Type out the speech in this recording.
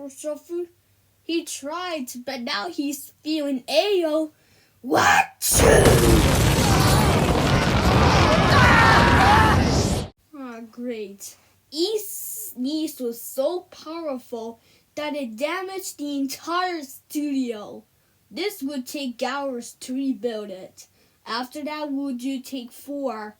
suffer. He tried, but now he's feeling AO. What? Great. East's sneeze was so powerful that it damaged the entire studio. This would take hours to rebuild it. After that, would you take 4?